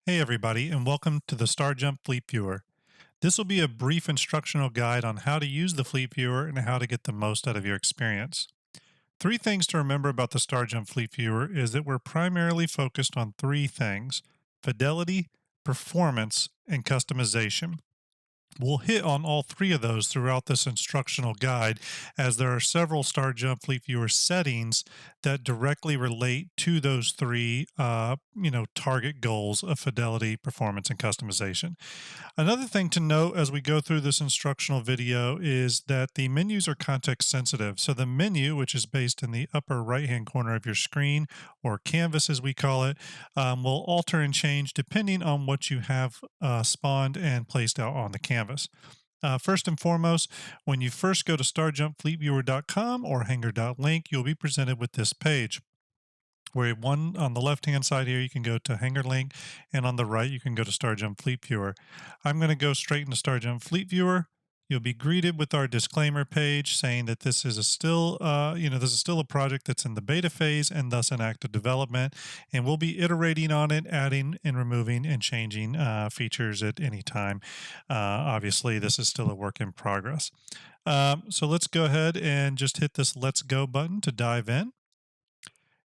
Hey everybody, and welcome to the Starjump Fleetviewer. This will be a brief instructional guide on how to use the Fleetviewer and how to get the most out of your experience. Three things to remember about the Starjump Fleetviewer is that we're primarily focused on three things: fidelity, performance, and customization. We'll hit on all three of those throughout this instructional guide, as there are several Starjump Fleet Viewer settings that directly relate to those three, target goals of fidelity, performance, and customization. Another thing to note as we go through this instructional video is that the menus are context sensitive. So the menu, which is based in the upper right-hand corner of your screen, or canvas as we call it, will alter and change depending on what you have spawned and placed out on the canvas. First and foremost, when you first go to starjumpfleetviewer.com or hangar.link, you'll be presented with this page where one on the left hand side here you can go to hangar link, and on the right you can go to Starjump Fleet Viewer. I'm going to go straight into Starjump Fleet Viewer. You'll be greeted with our disclaimer page saying that this is this is still a project that's in the beta phase and thus in active development, and we'll be iterating on it, adding and removing and changing features at any time. Obviously, this is still a work in progress. So let's go ahead and just hit this Let's Go button to dive in.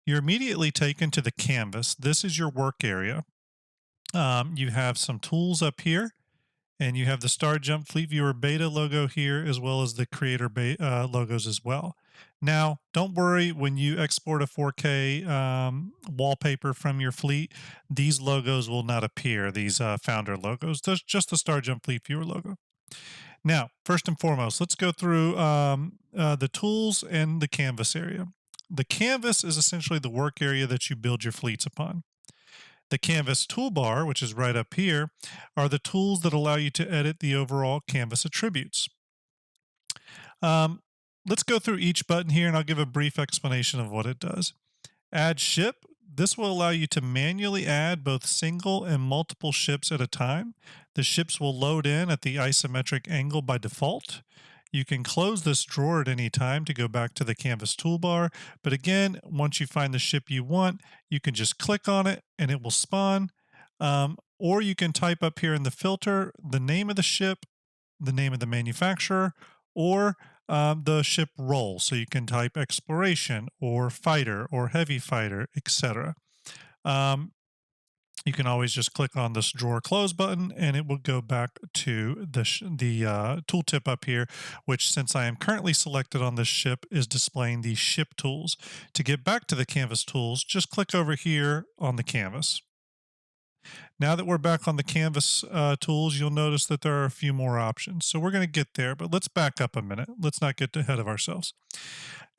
You're immediately taken to the canvas. This is your work area. You have some tools up here, and you have the Starjump Fleet Viewer beta logo here, as well as the creator logos as well. Now, don't worry, when you export a 4K wallpaper from your fleet, these logos will not appear, these founder logos. There's just the Starjump Fleet Viewer logo. Now, first and foremost, let's go through the tools and the canvas area. The canvas is essentially the work area that you build your fleets upon. The canvas toolbar, which is right up here, are the tools that allow you to edit the overall canvas attributes. Um, let's go through each button here, and I'll give a brief explanation of what it does. Add ship. This will allow you to manually add both single and multiple ships at a time. The ships will load in at the isometric angle by default. You can close this drawer at any time to go back to the canvas toolbar. But again, once you find the ship you want, you can just click on it and it will spawn. Or you can type up here in the filter the name of the ship, the name of the manufacturer, or the ship role. So you can type exploration or fighter or heavy fighter, etc. Um, you can always just click on this drawer close button and it will go back to the tooltip up here, which, since I am currently selected on this ship, is displaying the ship tools. To get back to the canvas tools, just click over here on the canvas. Now that we're back on the canvas tools, you'll notice that there are a few more options. So we're going to get there, but let's back up a minute. Let's not get ahead of ourselves.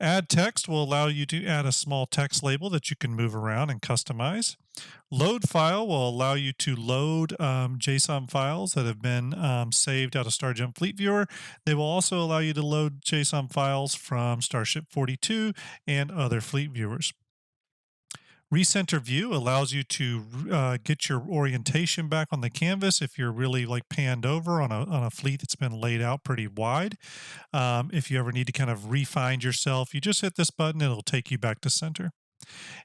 Add text will allow you to add a small text label that you can move around and customize. Load file will allow you to load JSON files that have been saved out of Starjump Fleet Viewer. They will also allow you to load JSON files from Starship 42 and other fleet viewers. Recenter view allows you to get your orientation back on the canvas if you're really like panned over on a fleet that's been laid out pretty wide. If you ever need to kind of re-find yourself, you just hit this button and it'll take you back to center.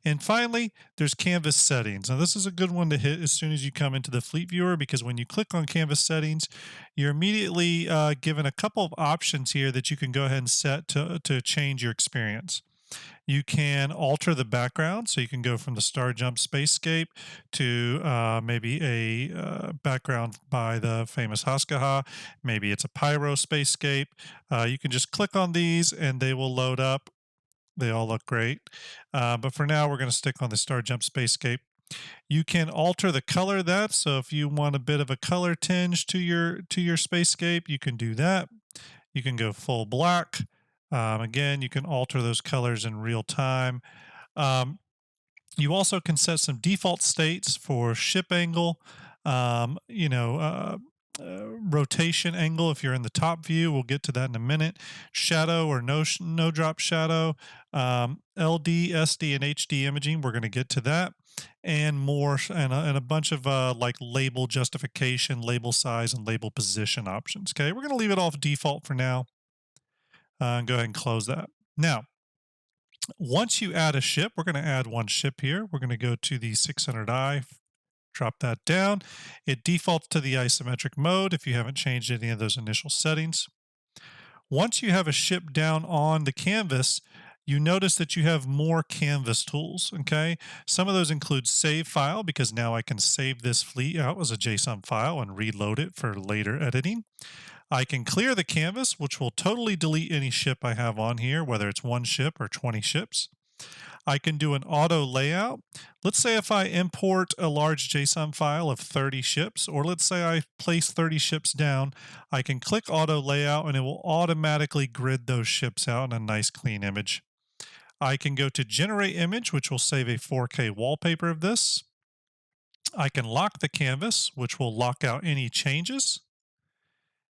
And finally, there's canvas settings. Now, this is a good one to hit as soon as you come into the fleet viewer, because when you click on canvas settings, you're immediately given a couple of options here that you can go ahead and set to change your experience. You can alter the background, so you can go from the Starjump Spacescape to maybe a background by the famous Haskaha. Maybe it's a Pyro Spacescape. You can just click on these and they will load up. They all look great. But for now, we're going to stick on the Starjump Spacescape. You can alter the color of that. So if you want a bit of a color tinge to your spacescape, you can do that. You can go full black. Again, you can alter those colors in real time. Um, you also can set some default states for ship angle, um, you know, uh, rotation angle if you're in the top view. We'll get to that in a minute. Shadow or no drop shadow, LD, SD, and HD imaging. We're going to get to that and more, and a bunch of like label justification, label size, and label position options. Okay, we're going to leave it off default for now. Go ahead and close that. Now, once you add a ship, we're going to add one ship here. We're going to go to the 600i drop that down. It defaults to the isometric mode if you haven't changed any of those initial settings. Once you have a ship down on the canvas, you notice that you have more canvas tools, okay? Some of those include save file, because now I can save this fleet out as a JSON file and reload it for later editing. I can clear the canvas, which will totally delete any ship I have on here, whether it's one ship or 20 ships. I can do an auto layout. Let's say if I import a large JSON file of 30 ships, or let's say I place 30 ships down, I can click auto layout and it will automatically grid those ships out in a nice clean image. I can go to generate image, which will save a 4K wallpaper of this. I can lock the canvas, which will lock out any changes.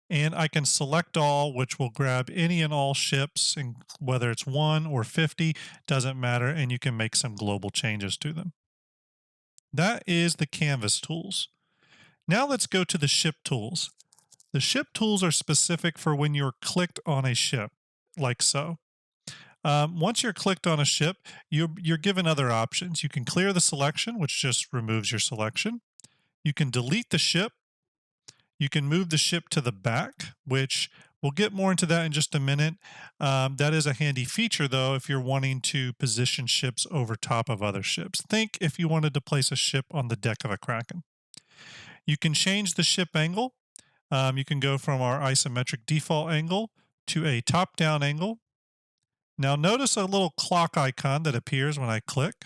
And I can select all, which will grab any and all ships, and whether it's 1 or 50, doesn't matter, and you can make some global changes to them. That is the canvas tools. Now let's go to the ship tools. The ship tools are specific for when you're clicked on a ship, like so. Once you're clicked on a ship, you're given other options. You can clear the selection, which just removes your selection. You can delete the ship. You can move the ship to the back, which we'll get more into that in just a minute. That is a handy feature, though, if you're wanting to position ships over top of other ships. Think if you wanted to place a ship on the deck of a Kraken. You can change the ship angle. You can go from our isometric default angle to a top-down angle. Now notice a little clock icon that appears when I click,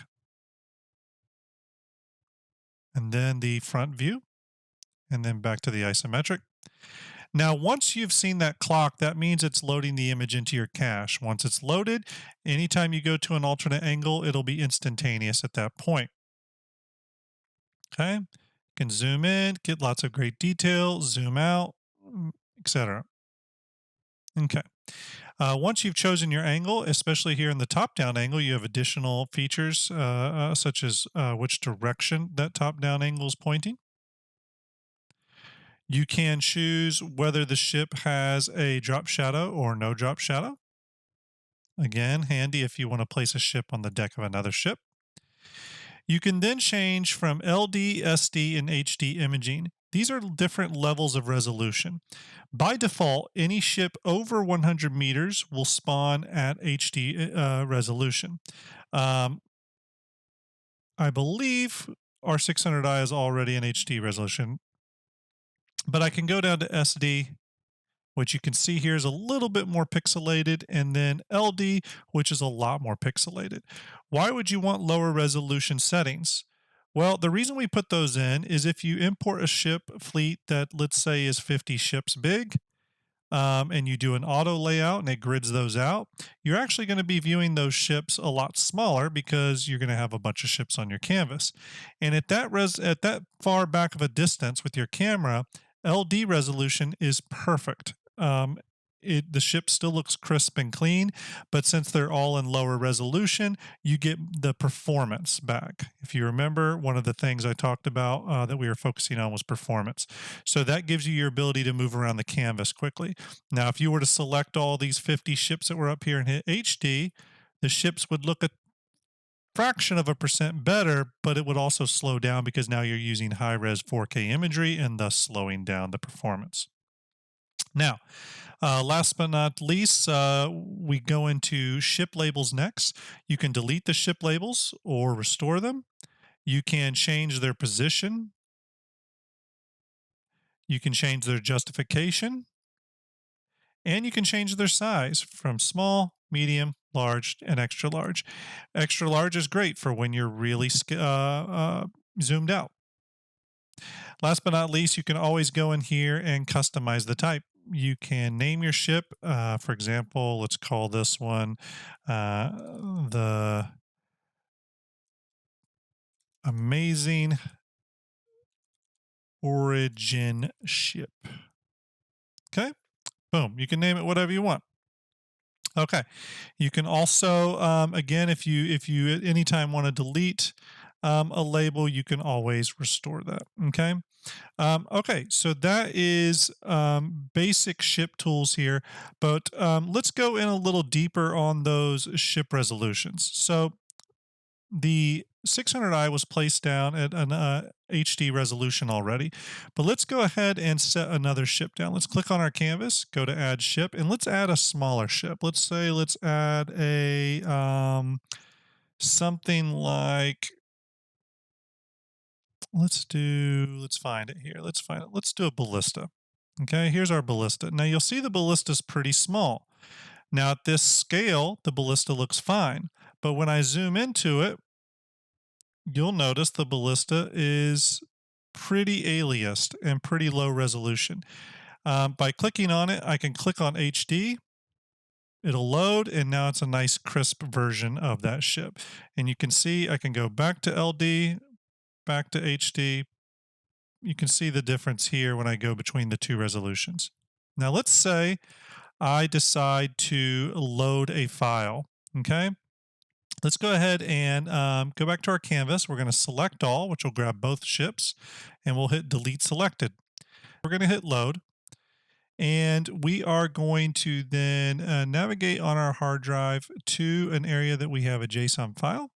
and then the front view, and then back to the isometric. Now, once you've seen that clock, that means it's loading the image into your cache. Once it's loaded, anytime you go to an alternate angle, it'll be instantaneous at that point. Okay, you can zoom in, get lots of great detail, zoom out, etc. Okay. Once you've chosen your angle, especially here in the top-down angle, you have additional features such as which direction that top-down angle is pointing. You can choose whether the ship has a drop shadow or no drop shadow. Again, handy if you want to place a ship on the deck of another ship. You can then change from LD, SD, and HD imaging. These are different levels of resolution. By default, any ship over 100 meters will spawn at HD resolution. I believe our 600i is already in HD resolution, but I can go down to SD, which you can see here is a little bit more pixelated, and then LD, which is a lot more pixelated. Why would you want lower resolution settings? Well, the reason we put those in is if you import a ship fleet that, let's say, is 50 ships big, and you do an auto layout and it grids those out, you're actually going to be viewing those ships a lot smaller because you're going to have a bunch of ships on your canvas. And at that far back of a distance with your camera, LD resolution is perfect. The ship still looks crisp and clean, but since they're all in lower resolution, you get the performance back. If you remember, one of the things I talked about that we were focusing on was performance. So that gives you your ability to move around the canvas quickly. Now, if you were to select all these 50 ships that were up here and hit HD, the ships would look a fraction of a percent better, but it would also slow down because now you're using high-res 4K imagery and thus slowing down the performance. Now, last but not least, we go into ship labels next. You can delete the ship labels or restore them. You can change their position. You can change their justification. And you can change their size from small, medium, large, and extra large. Extra large is great for when you're really zoomed out. Last but not least, you can always go in here and customize the type. You can name your ship. For example, let's call this one the Amazing Origin Ship. Okay, boom. You can name it whatever you want. Okay, you can also, again, if you at any time want to delete a label, you can always restore that. Okay. Okay, so that is basic ship tools here, but let's go in a little deeper on those ship resolutions. So the 600i was placed down at an HD resolution already, but let's go ahead and set another ship down. Let's click on our canvas, go to add ship, and let's add a smaller ship. Let's say let's add a something like, let's find it here. Let's find it. Let's do a ballista. Okay, here's our ballista. Now you'll see the ballista's pretty small. Now at this scale, the ballista looks fine, but when I zoom into it, you'll notice the ballista is pretty aliased and pretty low resolution. By clicking on it, I can click on HD, it'll load, and now it's a nice crisp version of that ship. And you can see I can go back to LD, back to HD. You can see the difference here when I go between the two resolutions. Now let's say I decide to load a file, okay? Let's go ahead and go back to our canvas. We're going to select all, which will grab both ships, and we'll hit delete selected. We're going to hit load, and we are going to then navigate on our hard drive to an area that we have a JSON file.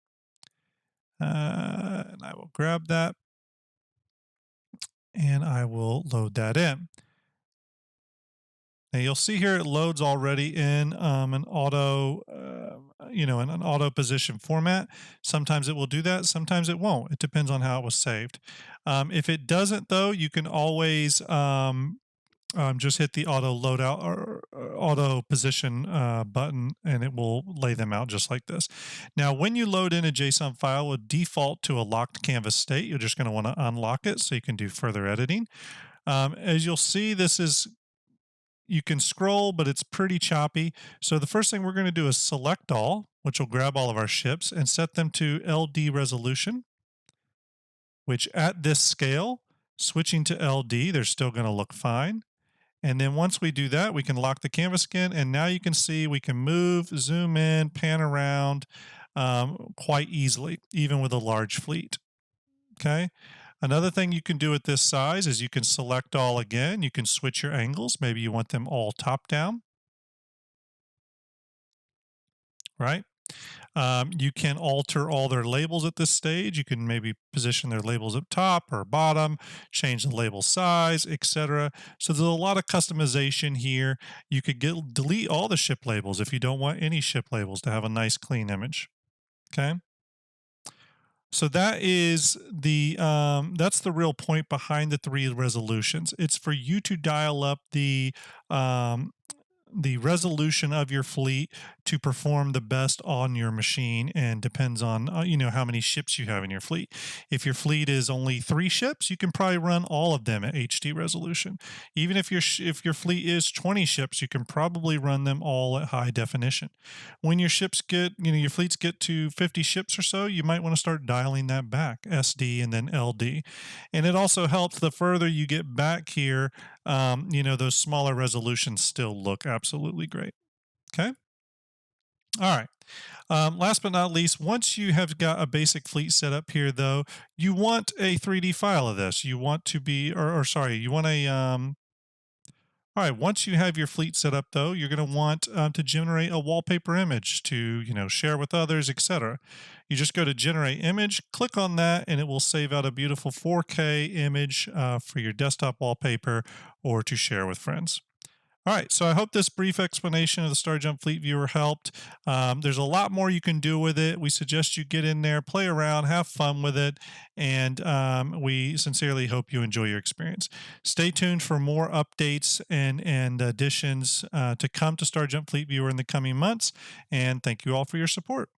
And I will grab that, and I will load that in. Now you'll see here it loads already in an auto, in an auto position format. Sometimes it will do that, sometimes it won't. It depends on how it was saved. If it doesn't, though, you can always just hit the auto loadout or auto position button, and it will lay them out just like this. Now, when you load in a JSON file, it will default to a locked canvas state. You're just going to want to unlock it so you can do further editing. As you'll see, you can scroll, but it's pretty choppy. So the first thing we're going to do is select all, which will grab all of our ships and set them to LD resolution, which at this scale, switching to LD, they're still going to look fine. And then once we do that, we can lock the canvas again. And now you can see we can move, zoom in, pan around quite easily, even with a large fleet. Okay. Another thing you can do at this size is you can select all again. You can switch your angles. Maybe you want them all top down, right? You can alter all their labels at this stage. You can maybe position their labels up top or bottom, change the label size, etc. So there's a lot of customization here. You could delete all the ship labels if you don't want any ship labels to have a nice clean image. Okay. So that's the real point behind the three resolutions. It's for you to dial up the resolution of your fleet to perform the best on your machine, and depends on how many ships you have in your fleet. If your fleet is only 3 ships, you can probably run all of them at HD resolution. Even if your fleet is 20 ships, you can probably run them all at high definition. When your fleets get to 50 ships or so, you might want to start dialing that back, SD and then LD. And it also helps the further you get back here, those smaller resolutions still look absolutely great. Okay. All right. Last but not least, once you have got a basic fleet set up here, though, you want a 3D file of this. You want to be, or sorry, you want a, all right, once you have your fleet set up, though, you're going to want to generate a wallpaper image to, share with others, etc. You just go to generate image, click on that, and it will save out a beautiful 4K image for your desktop wallpaper or to share with friends. All right, so I hope this brief explanation of the Starjump Fleetviewer helped. There's a lot more you can do with it. We suggest you get in there, play around, have fun with it, and we sincerely hope you enjoy your experience. Stay tuned for more updates and additions to come to Starjump Fleetviewer in the coming months, and thank you all for your support.